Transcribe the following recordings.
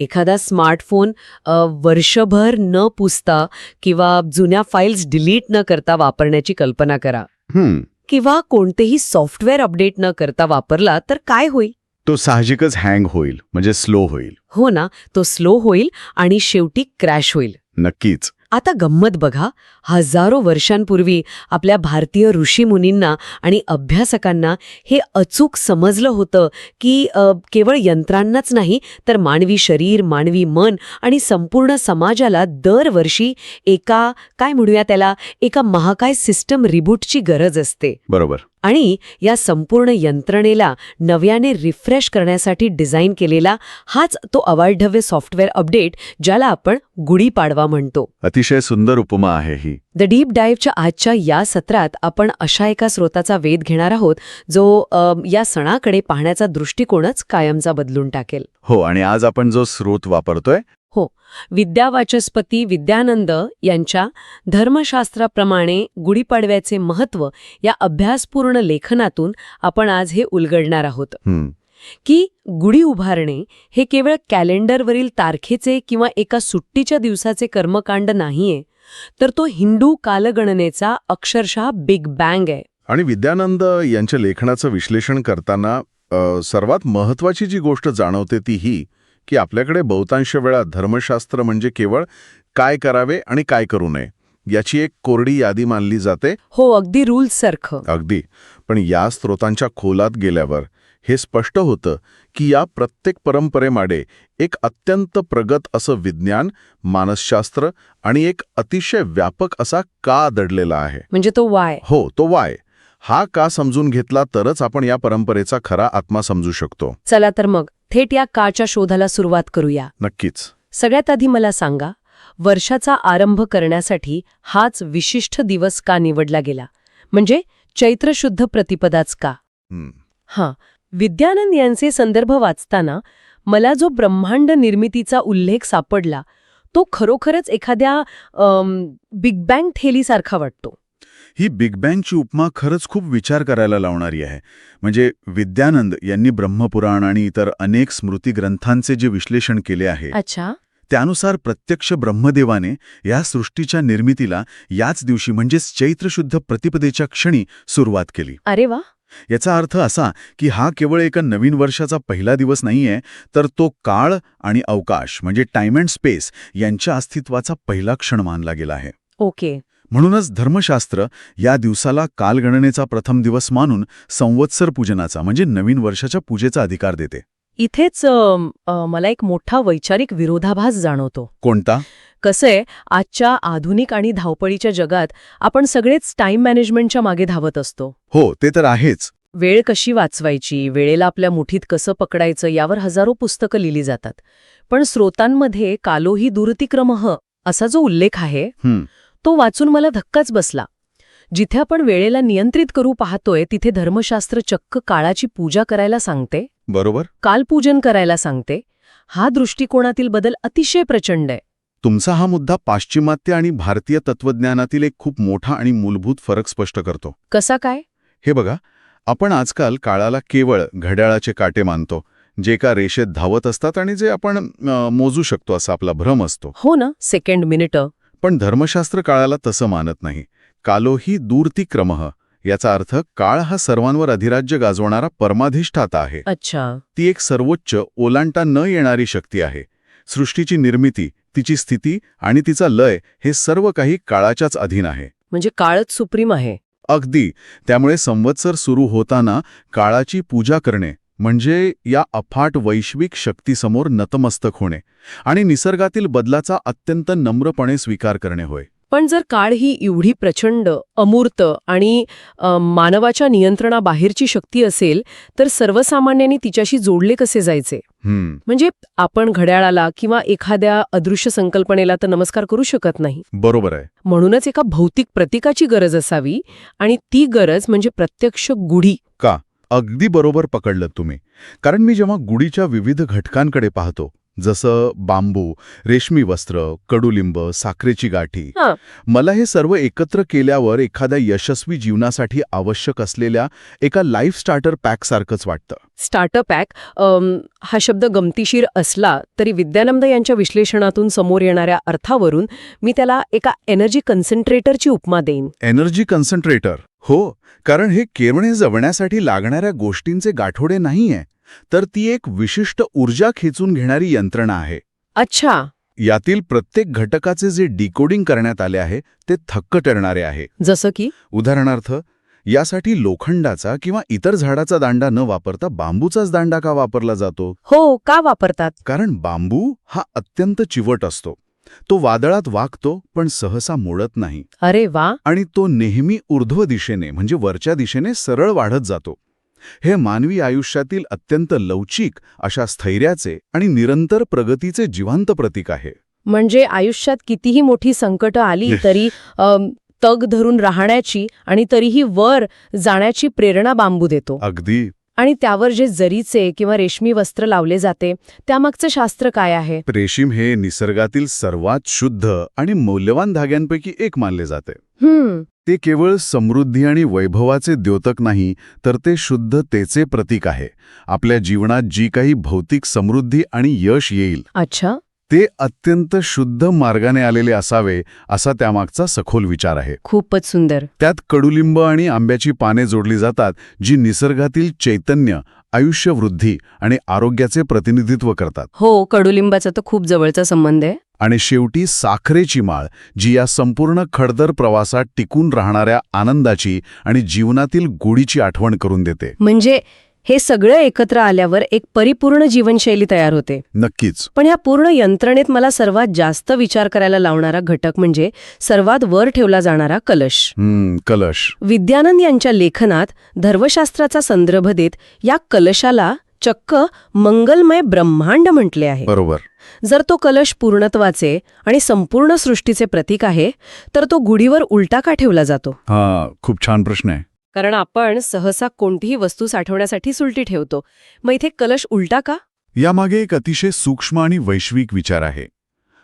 एखादा स्मार्टफोन वर्षभर न पुसता किंवा जुन्या फाईल्स डिलीट न करता वापरण्याची कल्पना करा. किंवा कोणतेही सॉफ्टवेअर अपडेट न करता वापरला तर काय होईल? तो साहजिकच हँग होईल, म्हणजे स्लो होईल. हो ना, तो स्लो होईल आणि शेवटी क्रॅश होईल. नक्कीच. आता गंमत बघा, हजारो वर्षांपूर्वी आपल्या भारतीय ऋषीमुनींना आणि अभ्यासकांना हे अचूक समजलं होतं की केवळ यंत्रांनाच नाही तर मानवी शरीर, मानवी मन आणि संपूर्ण समाजाला दरवर्षी एका महाकाय सिस्टम रिबूटची गरज असते. बरोबर. आणि या संपूर्ण यंत्रणेला नव्याने रिफ्रेश करण्यासाठी डिझाईन केलेला हाच तो अवाढव्य सॉफ्टवेअर अपडेट ज्याला आपण गुढीपाडवा म्हणतो. अतिशय सुंदर उपमा आहे ही. द डीप डाईव्हच्या आजच्या या सत्रात आपण अशा एका स्रोताचा वेध घेणार आहोत जो या सणाकडे पाहण्याचा दृष्टिकोनच कायमचा बदलून टाकेल. हो, आणि आज आपण जो स्रोत वापरतोय हो, विद्यावाचस्पती विद्यानंद यांच्या धर्मशास्त्राप्रमाणे गुढीपाडव्याचे महत्त्व या अभ्यासपूर्ण लेखनातून आपण आज हे उलगडणार आहोत. की गुढी उभारणे हे केवळ कॅलेंडरवरील तारखेचे किंवा एका सुट्टीच्या दिवसाचे कर्मकांड नाहीये, तर तो हिंदू कालगणनेचा अक्षरशः बिग बँग आहे. आणि विद्यानंद यांच्या लेखनाचं विश्लेषण करताना सर्वात महत्वाची जी गोष्ट जाणवते ती ही की आपल्याकडे बहुतांश वेळा धर्मशास्त्र म्हणजे केवळ काय करावे आणि काय करू नये याची एक कोरडी यादी मानली जाते. हो, अगदी रूल्स सारखं. अगदी. पण या स्रोतांच्या खोलात गेल्यावर हे स्पष्ट होतं की या प्रत्येक परंपरेमागे एक अत्यंत प्रगत असं विज्ञान, मानसशास्त्र आणि एक अतिशय व्यापक असा का दडलेला आहे. म्हणजे तो वाय. हो, तो वाय. हा का समजून घेतला तरच आपण या परंपरेचा खरा आत्मा समजू शकतो. चला तर मग थेट या काच्या शोधाला सुरुवात करूया. नक्कीच. सगळ्यात आधी मला सांगा, वर्षाचा आरंभ करण्यासाठी हाच विशिष्ट दिवस का निवडला गेला? म्हणजे चैत्र शुद्ध प्रतिपदाच का? विद्यानंद यांचे संदर्भ वाचताना मला जो ब्रह्मांड निर्मितीचा उल्लेख सापडला तो खरोखरच एखाद्या बिग बँग थेलीसारखा वाटतो. ही बिग बँगची उपमा खरंच खूप विचार करायला लावणारी आहे. म्हणजे विद्यानंद यांनी ब्रह्मपुराण आणि इतर अनेक स्मृती ग्रंथांचे जे विश्लेषण केले आहे, अच्छा, त्यानुसार प्रत्यक्ष ब्रह्मदेवाने या सृष्टीच्या निर्मितीला याच दिवशी म्हणजेच चैत्रशुद्ध प्रतिपदेच्या क्षणी सुरुवात केली. अरे वा. याचा अर्थ असा की हा केवळ एका नवीन वर्षाचा पहिला दिवस नाहीये, तर तो काळ आणि अवकाश म्हणजे टाइम अँड स्पेस यांच्या अस्तित्वाचा पहिला क्षण मानला गेला आहे. ओके. म्हणूनच धर्मशास्त्र या दिवसाला कालगणनेचा प्रथम दिवस मानून संवत्सर पूजनाचा म्हणजे नवीन वर्षाच्या पूजेचा अधिकार देते. इथेच मला एक मोठा वैचारिक विरोधाभास जाणवतो. कोणता? कसंय, आजच्या आधुनिक आणि धावपळीच्या जगात आपण सगळेच टाइम मॅनेजमेंटच्या मागे धावत असतो. हो, ते तर आहेच. वेळ कशी वाचवायची, वेळेला आपल्या मुठीत कसं पकडायचं यावर हजारो पुस्तकं लिहिली जातात. पण स्रोतांमध्ये कालोही दुरतिक्रमः असा जो उल्लेख आहे तो वाचून मला धक्काच बसला. जिथे आपण वेळेला नियंत्रित करू पाहतोय तिथे धर्मशास्त्र चक्क काळाची पूजा करायला सांगते. बरोबर. कालपूजन करायला सांगते. हा दृष्टिकोनातील बदल अतिशय प्रचंड आहे. तुमचा हा मुद्दा पाश्चिमात्य आणि भारतीय तत्वज्ञानातील एक खूप मोठा आणि मूलभूत फरक स्पष्ट करतो. कसा काय? हे बघा, आपण आजकाल काळाला केवळ घड्याळाचे काटे मानतो, जे एका रेषेत धावत असतात आणि जे आपण मोजू शकतो असा आपला भ्रम असतो. हो ना, सेकंड, मिनिटं. पण धर्मशास्त्र काळाला तसं मानत नाही. कालोही दूरतिक्रमः याचा अर्थ काळ हा सर्वांवर अधिराज्य गाजवणारा परमाधिष्ठाता आहे. अच्छा. ती एक सर्वोच्च, ओलांडता न येणारी शक्ती आहे. सृष्टीची निर्मिती, तिची स्थिती आणि तिचा लय हे सर्व काही काळाच्याच अधीन आहे. म्हणजे काळच सुप्रीम आहे. अगदी. त्यामुळे संवत्सर सुरू होताना काळाची पूजा करणे म्हणजे या अफाट वैश्विक शक्तीसमोर नतमस्तक होणे आणि निसर्गातील बदलाचा अत्यंत नम्रपणे स्वीकार करणे होय. पण जर काळ ही एवढी प्रचंड, अमूर्त आणि मानवाच्या नियंत्रणाबाहेरची शक्ती असेल तर सर्वसामान्यांनी तिच्याशी जोडले कसे जायचे? म्हणजे आपण घड्याळाला किंवा एखाद्या अदृश्य संकल्पनेला तर नमस्कार करू शकत नाही. बरोबर आहे. म्हणूनच एका भौतिक प्रतीकाची गरज असावी आणि ती गरज म्हणजे प्रत्यक्ष गुढी. का? अगदी बरोबर पकडलं तुम्ही. कारण मी जेव्हा गुढीच्या विविध घटकांकडे पाहतो जसं बांबू, रेशमी वस्त्र, कडुलिंब, साखरेची गाठी. हां. मला हे सर्व एकत्र केल्यावर एखाद्या यशस्वी जीवनासाठी आवश्यक असलेल्या एका लाईफ स्टार्टर पॅकसारखंच वाटतं. स्टार्टर पॅक हा शब्द गमतीशीर असला तरी विद्यानंद यांच्या विश्लेषणातून समोर येणाऱ्या अर्थावरून मी त्याला एका एनर्जी कन्सन्ट्रेटरची उपमा देईन. Energy concentrator. हो, कारण हे केवणे जगण्यासाठी लागणाऱ्या गोष्टींचे गाठोडे नाहीये, तर ती एक विशिष्ट ऊर्जा खेचून घेणारी यंत्रणा आहे. अच्छा. यातील प्रत्येक घटकाचे जे डिकोडिंग करण्यात आले आहे ते थक्क ठरणारे आहे. जसं की उदाहरणार्थ, यासाठी लोखंडाचा किंवा इतर झाडाचा दांडा न वापरता बांबूचाच दांडा का वापरला जातो? हो, का वापरतात? कारण बांबू हा अत्यंत चिवट असतो. तो वादळात वाकतो पण सहसा मोडत नाही. अरे वा. आणि तो नेहमी ऊर्ध्व दिशेने म्हणजे वरच्या दिशेने सरळ वाढत जातो. हे मानवी आयुष्यातील अत्यंत लवचिक अशा स्थैर्याचे आणि निरंतर प्रगतीचे जिवंत प्रतीक आहे. म्हणजे आयुष्यात कितीही मोठी संकट आली तरी तग धरून राहण्याची आणि तरीही वर जाण्याची प्रेरणा बांबू देतो. अगदी. आणि त्यावर जे जरीचे किंवा रेशमी वस्त्र लावले जाते त्यामागचं शास्त्र काय आहे? रेशीम हे निसर्गातील सर्वात शुद्ध आणि मौल्यवान धाग्यांपैकी एक मानले जाते. ते केवळ समृद्धी आणि वैभवाचे द्योतक नाही, तर ते शुद्धतेचे प्रतीक आहे. आपल्या जीवनात जी काही भौतिक समृद्धी आणि यश येईल, अच्छा. ते अत्यंत शुद्ध मार्गाने आलेले असावे, असा त्यामागचा सखोल विचार आहे. खूपच सुंदर. त्यात कडुलिंब आणि आंब्याची पाने जोडली जातात, जी निसर्गातील चैतन्य, आयुष्यवृद्धी आणि आरोग्याचे प्रतिनिधित्व करतात. हो, कडुलिंबाचा तर खूप जवळचा संबंध आहे. आणि शेवटी साखरेची माळ, जी या संपूर्ण खडतर प्रवासात टिकून राहणाऱ्या आनंदाची आणि जीवनातील गोडीची आठवण करून देते. म्हणजे हे सगळं एकत्र आल्यावर एक परिपूर्ण जीवनशैली तयार होते. नक्कीच. पण या पूर्ण यंत्रणेत मला सर्वात जास्त विचार करायला लावणारा घटक म्हणजे सर्वात वर ठेवला जाणारा कलश. कलश. विद्यानंद यांच्या लेखनात धर्मशास्त्राचा संदर्भ देत या कलशाला चक्क मंगलमय ब्रह्मांड म्हटले आहे. बरोबर. जर तो कलश पूर्णत्वाचे आणि संपूर्ण सृष्टीचे प्रतीक आहे, तर तो गुढीवर उलटा का ठेवला जातो? खूप छान प्रश्न आहे. कारण आपण सहसा कोणतीही वस्तू साठवण्यासाठी उलटी ठेवतो. मग इथे कलश उलटा का? यामागे एक अतिशय सूक्ष्म आणि वैश्विक विचार आहे.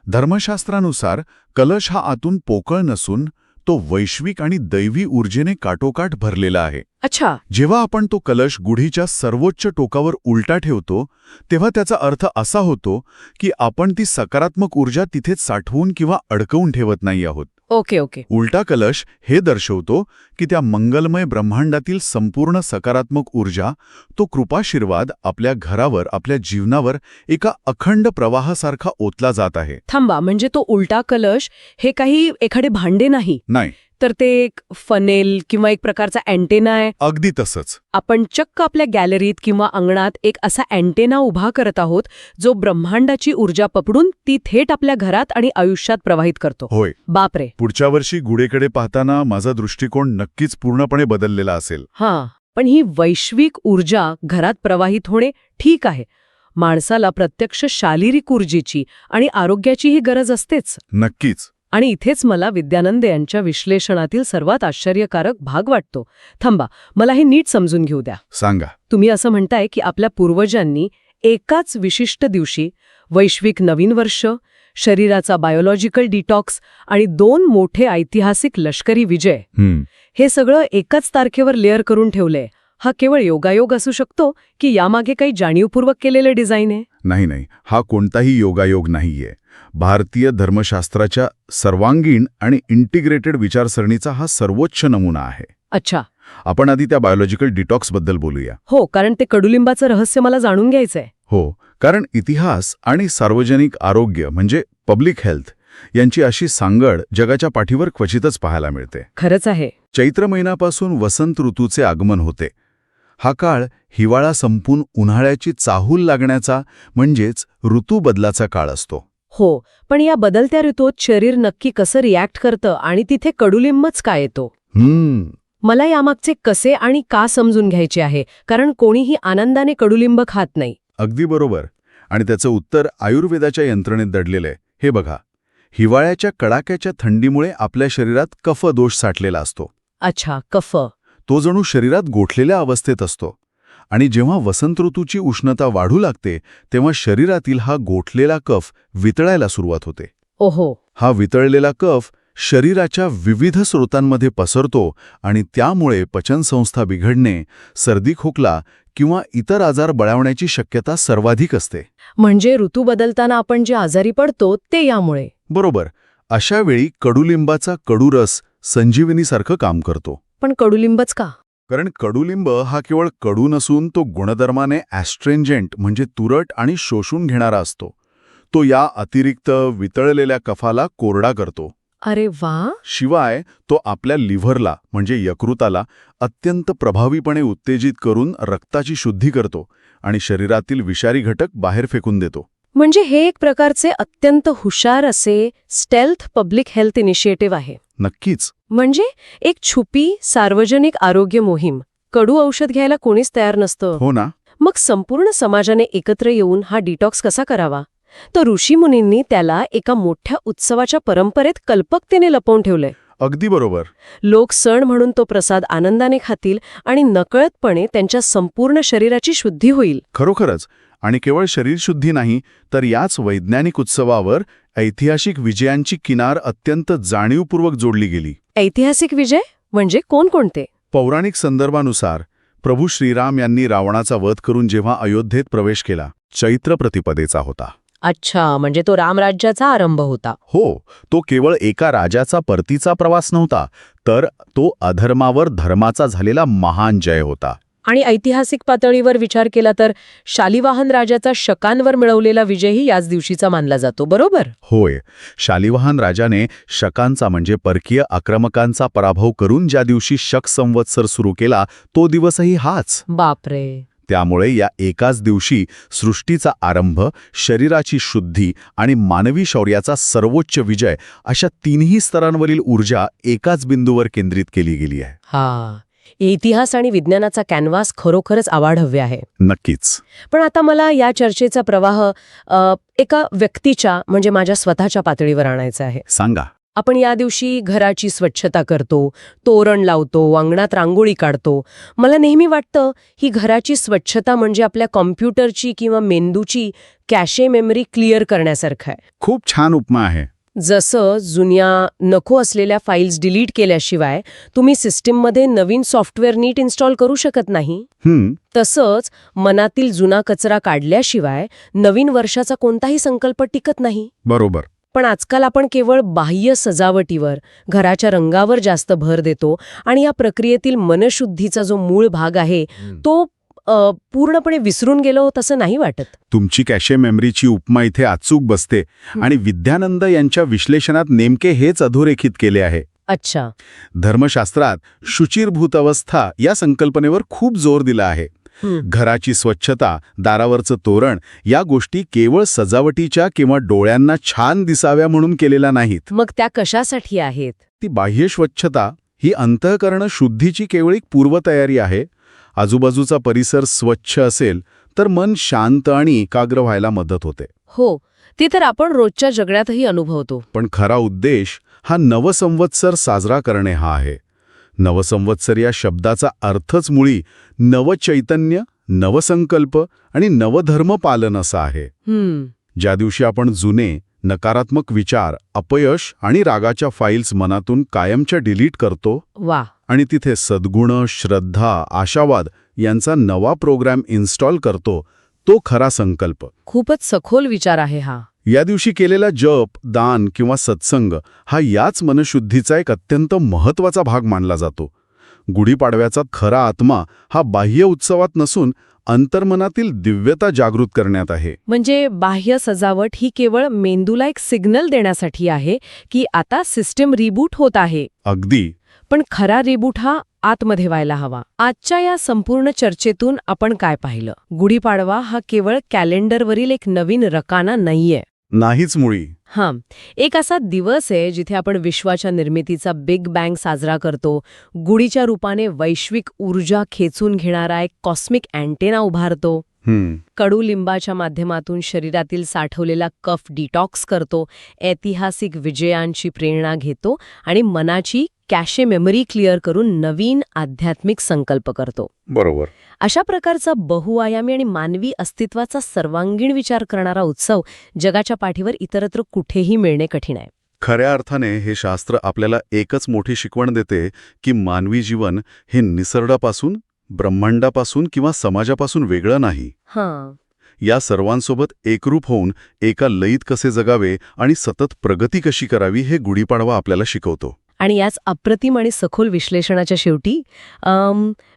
धर्मशास्त्रानुसार कलश हा आतून पोकळ नसून तो वैश्विक आणि दैवी ऊर्जेने काटोकाट भरलेला आहे. अच्छा. जेव्हा आपण तो कलश गुढीच्या सर्वोच्च टोकावर उलटा ठेवतो, तेव्हा त्याचा अर्थ असा होतो की आपण ती सकारात्मक ऊर्जा तिथेच साठवून किंवा अडकवून ठेवत नाही आहोत. ओके. उलटा कलश हे दर्शवतो की त्या मंगलमय ब्रह्मांडातील संपूर्ण सकारात्मक ऊर्जा, तो कृपाशीर्वाद आपल्या घरावर, आपल्या जीवनावर एका अखंड प्रवाहासारखा ओतला जात आहे. थांबा, म्हणजे तो उलटा कलश हे काही एखादे भांडे नाही, नाही, तर ते एक फनेल किंवा एक प्रकारचा अँटेना आहे. अगदी तसंच. आपण चक्क आपल्या गॅलरीत किंवा अंगणात एक असा अँटेना उभा करत आहोत, जो ब्रह्मांडाची ऊर्जा पकडून ती थेट आपल्या घरात आणि आयुष्यात प्रवाहित करतो. होय. बापरे. पुढच्या वर्षी गुढीकडे पाहताना माझा दृष्टिकोन नक्कीच पूर्णपणे बदललेला असेल. पण ही वैश्विक ऊर्जा घरात प्रवाहित होणे ठीक आहे. माणसाला प्रत्यक्ष शारीरिक ऊर्जेची आणि आरोग्याचीही गरज असतेच. नक्कीच. आणि इथेच मला विद्यानंद यांच्या विश्लेषणातील सर्वात आश्चर्यकारक भाग वाटतो. थांबा, मला हे नीट समजून घेऊ द्या. सांगा. तुम्ही असं म्हणताय की आपल्या पूर्वजांनी एकाच विशिष्ट दिवशी वैश्विक नवीन वर्ष, शरीराचा बायोलॉजिकल डिटॉक्स आणि 2 मोठे ऐतिहासिक लष्करी विजय, हे सगळं एकाच तारखेवर लेअर करून ठेवलंय. हा केवळ योगायोग असू शकतो की यामागे काही जाणीवपूर्वक केलेलं डिझाईन आहे? नाही, हा कोणताही योगायोग नाहीये. भारतीय धर्मशास्त्राच्या सर्वांगीण आणि इंटिग्रेटेड विचारसरणीचा हा सर्वोच्च नमुना आहे. अच्छा. आपण आधी त्या बायोलॉजिकल डिटॉक्सबद्दल बोलूया. हो, कारण ते कडुलिंबाचं रहस्य मला जाणून घ्यायचंय. हो, कारण इतिहास आणि सार्वजनिक आरोग्य म्हणजे पब्लिक हेल्थ यांची अशी सांगड जगाच्या पाठीवर क्वचितच पाहायला मिळते. खरंच आहे. चैत्र महिन्यापासून वसंत ऋतूचे आगमन होते. हा काळ हिवाळा संपून उन्हाळ्याची चाहूल लागण्याचा म्हणजेच ऋतू बदलाचा काळ असतो. हो, पण या बदलत्या ऋतूत शरीर नक्की कसं रिॲक्ट करतं आणि तिथे कडुलिंबच का येतो? मला यामागचे कसे आणि का समजून घ्यायचे आहे, कारण कोणीही आनंदाने कडुलिंब खात नाही. अगदी बरोबर. आणि त्याचं उत्तर आयुर्वेदाच्या यंत्रणेत दडलेलं आहे. हे बघा, हिवाळ्याच्या कडाक्याच्या थंडीमुळे आपल्या शरीरात कफ दोष साठलेला असतो. अच्छा, कफ. तो जणू शरीरात गोठलेल्या अवस्थेत असतो आणि जेव्हा वसंत ऋतूची उष्णता वाढू लागते तेव्हा शरीरातील हा गोठलेला कफ वितळायला सुरुवात होते. ओहो. हा वितळलेला कफ शरीराच्या विविध स्रोतांमध्ये पसरतो आणि त्यामुळे पचनसंस्था बिघडणे, सर्दी खोकला किंवा इतर आजार बळावण्याची शक्यता सर्वाधिक असते. म्हणजे ऋतू बदलताना आपण जे आजारी पडतो ते यामुळे. बरोबर. अशा वेळी कडुलिंबाचा कडू रस संजीवनीसारखं काम करतो. पण कडुलिंबच का? कारण कडुलिंब हा केवळ कडू नसून तो गुणधर्माने ॲस्ट्रेंजेंट म्हणजे तुरट आणि शोषून घेणारा असतो. तो या अतिरिक्त वितळलेल्या कफाला कोरडा करतो. अरे वा. शिवाय तो आपल्या लिव्हरला म्हणजे यकृताला अत्यंत प्रभावीपणे उत्तेजित करून रक्ताची शुद्धी करतो आणि शरीरातील विषारी घटक बाहेर फेकून देतो. म्हणजे हे एक प्रकारचे अत्यंत हुशार असे स्टेल्थ पब्लिक हेल्थ इनिशिएटिव्ह आहे. नक्कीच. म्हणजे एक छुपी सार्वजनिक आरोग्य मोहीम. कडू औषध घ्यायला कोणीच तयार नसतं. हो ना. मग संपूर्ण समाजाने एकत्र येऊन हा डिटॉक्स कसा करावा? तर ऋषीमुनींनी त्याला एका मोठ्या उत्सवाच्या परंपरेत कल्पकतेने लपवून ठेवलंय. अगदी बरोबर. लोक सण म्हणून तो प्रसाद आनंदाने खातील आणि नकळतपणे त्यांच्या संपूर्ण शरीराची शुद्धी होईल. खरोखरच. आणि केवळ शरीरशुद्धी नाही तर याच वैज्ञानिक उत्सवावर ऐतिहासिक विजयांची किनार अत्यंत जाणीवपूर्वक जोडली गेली. ऐतिहासिक विजय म्हणजे कोणकोणते? पौराणिक संदर्भानुसार प्रभू श्रीराम यांनी रावणाचा वध करून जेव्हा अयोध्येत प्रवेश केला, चैत्र प्रतिपदेचा होता. अच्छा, म्हणजे तो रामराज्याचा आरंभ होता. हो, तो केवळ एका राजाचा परतीचा प्रवास नव्हता, तर तो अधर्मावर धर्माचा झालेला महान जय होता. आणि ऐतिहासिक पातळीवर विचार केला तर शालिवाहन राजाचा शकांवर मिळवलेला विजयही याच दिवशीचा मानला जातो, बरोबर? होय. शालिवाहन राजाने शकांचा म्हणजे परकीय आक्रमकांचा पराभव करून ज्या दिवशी शक संवत्सर सुरू केला तो दिवसही हाच. बापरे. त्यामुळे या एकाच दिवशी सृष्टीचा आरंभ, शरीराची शुद्धी आणि मानवी शौर्याचा सर्वोच्च विजय अशा तिन्ही स्तरांवरील ऊर्जा एकाच बिंदूवर केंद्रित केली गेली आहे. हा, इतिहास आणि विज्ञानाचा कॅनव्हास खरोखरच आवाढव्य आहे. नक्कीच. पण आता मला या चर्चेचा प्रवाह एका व्यक्तीच्या म्हणजे माझ्या स्वतःच्या पातळीवर आणायचा आहे. सांगा. आपण या दिवशी घराची स्वच्छता करतो, तोरण लावतो, अंगणात रांगोळी काढतो. मला नेहमी वाटतं ही घराची स्वच्छता म्हणजे आपल्या कॉम्प्युटरची किंवा मेंदूची कॅशे मेमरी क्लिअर करण्यासारखं आहे. खूप छान उपमा आहे. जसं जुन्या नको असलेल्या फाईल्स डिलीट केल्याशिवाय तुम्ही सिस्टीममध्ये नवीन सॉफ्टवेअर नीट इन्स्टॉल करू शकत नाही, तसंच मनातील जुना कचरा काढल्याशिवाय नवीन वर्षाचा कोणताही संकल्प टिकत नाही. बरोबर. पण आजकाल आपण केवळ बाह्य सजावटीवर, घराच्या रंगावर जास्त भर देतो आणि या प्रक्रियेतील मनशुद्धीचा जो मूळ भाग आहे तो पूर्णपणे विसरून गेलो तसं नाही वाटत. तुमची कॅशे मेमरीची उपमा इथे अचूक बसते आणि विद्यानंद यांच्या विश्लेषणात नेमके हेच अधोरेखित केले आहे. अच्छा. धर्मशास्त्रात शुचिर्भूत अवस्था या संकल्पनेवर खूप जोर दिला आहे. घराची स्वच्छता, दारावरचं तोरण या गोष्टी केवळ सजावटीच्या किंवा डोळ्यांना छान दिसाव्या म्हणून केलेल्या नाहीत. मग त्या कशासाठी आहेत? ती बाह्य स्वच्छता ही अंतःकरण शुद्धीची केवळ एक पूर्वतयारी आहे. आजूबाजूचा परिसर स्वच्छ असेल तर मन शांत आणि एकाग्र व्हायला मदत होते. हो, ती तर आपण रोजच्या जगण्यातही अनुभवतो. पण खरा उद्देश हा नवसंवत्सर साजरा करणे हा आहे. नवसंवत्सर या शब्दाचा अर्थच मुळी नवचैतन्य, नवसंकल्प आणि नवधर्म पालन असा आहे. ज्या दिवशी आपण जुने नकारात्मक विचार, अपयश आणि रागाच्या फाईल्स मनातून कायमच्या डिलीट करतो वा, आणि तिथे सद्गुण, श्रद्धा, आशावाद यांचा नवा प्रोग्राम इन्स्टॉल करतो, तो खरा संकल्प. खूपच सखोल विचार आहे हा. या दिवशी केलेला जप, दान किंवा सत्संग हा याच मनशुद्धीचा एक अत्यंत महत्त्वाचा भाग मानला जातो. गुढीपाडव्याचा खरा आत्मा हा बाह्य उत्सवात नसून अंतर्मनातील दिव्यता जागृत करण्यात आहे. म्हणजे बाह्य सजावट ही केवळ मेंदूला एक सिग्नल देण्यासाठी आहे की आता सिस्टीम रिबूट होत आहे. अगदी. पण खरा रिबूट हा आतमध्ये व्हायला हवा. आजच्या या संपूर्ण चर्चेतून आपण काय पाहिलं? गुढीपाडवा हा केवळ कॅलेंडरवरील एक नवीन रकाना नाहीये. नाहीच मुळी. एक असा दिवस आहे जिथे आपण विश्वाच्या निर्मितीचा बिग बँग साजरा करतो, गुढीच्या रूपाने वैश्विक ऊर्जा खेचून घेणारा एक कॉस्मिक अँटेना उभारतो. कडुलिंबाच्या माध्यमातून शरीरातील साठवलेला कफ डिटॉक्स करतो, ऐतिहासिक विजयांची प्रेरणा घेतो आणि मनाची कॅशे मेमरी क्लिअर करून नवीन आध्यात्मिक संकल्प करतो. बरोबर. अशा प्रकारचा बहुआयामी आणि मानवी अस्तित्वाचा सर्वांगीण विचार करणारा उत्सव जगाच्या पाठीवर इतरत्र कुठेही मिळणे कठीण आहे. खऱ्या अर्थाने हे शास्त्र आपल्याला एकच मोठी शिकवण देते की मानवी जीवन हे निसर्गापासून, ब्रह्मांडापासून किंवा समाजापासून वेगळं नाही. या सर्वांसोबत एकरूप होऊन एका लयीत कसे जगावे आणि सतत प्रगती कशी करावी हे गुढीपाडवा आपल्याला शिकवतो. आणि याच अप्रतिम आणि सखोल विश्लेषणाच्या शेवटी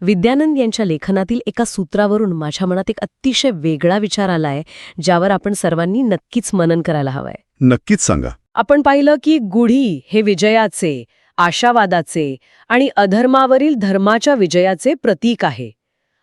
विद्यानंद यांच्या लेखनातील एका सूत्रावरून माझ्या मनात एक अतिशय वेगळा विचार आलाय, ज्यावर आपण सर्वांनी नक्कीच मनन करायला हवंय. नक्कीच सांगा. आपण पाहिलं की गुढी हे विजयाचे, आशावादाचे आणि अधर्मावरील धर्माच्या विजयाचे प्रतीक आहे.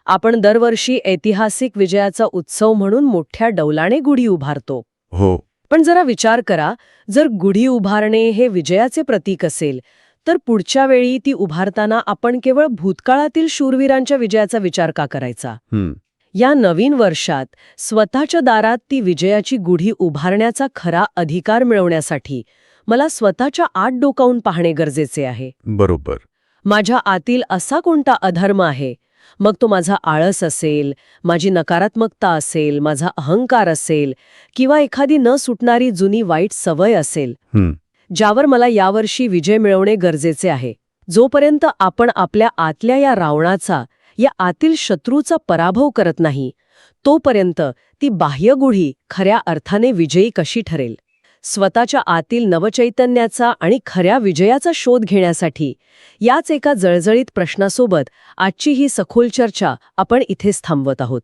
आपण दरवर्षी ऐतिहासिक विजयाचा उत्सव म्हणून मोठ्या डौलाने गुढी उभारतो. हो. पण जरा विचार करा, जर गुढी उभारणे हे विजयाचे प्रतीक असेल, तर पुढच्या वेळी ती उभारताना आपण केवळ भूतकाळातील शूरवीरांच्या विजयाचा विचार का करायचा? या नवीन वर्षात स्वतःच्या दारात ती विजयाची गुढी उभारण्याचा खरा अधिकार मिळवण्यासाठी मला स्वतःच्या आत डोकावून पाहणे गरजेचे आहे. बरोबर. माझ्या आतील असा कोणता अधर्म आहे, मग तो माझा आळस असेल, माझी नकारात्मकता असेल, माझा अहंकार असेल किंवा एखादी न सुटणारी जुनी वाईट सवय असेल, ज्यावर मला यावर्षी विजय मिळवणे गरजेचे आहे. जोपर्यंत आपण आपल्या आतल्या या रावणाचा, या आतील शत्रूचा पराभव करत नाही, तोपर्यंत ती बाह्य गुढी खऱ्या अर्थाने विजयी कशी ठरेल? स्वतःच्या आतील नवचैतन्याचा आणि खऱ्या विजयाचा शोध घेण्यासाठी याच एका जळजळीत प्रश्नासोबत आजची ही सखोल चर्चा आपण इथेच थांबवत आहोत.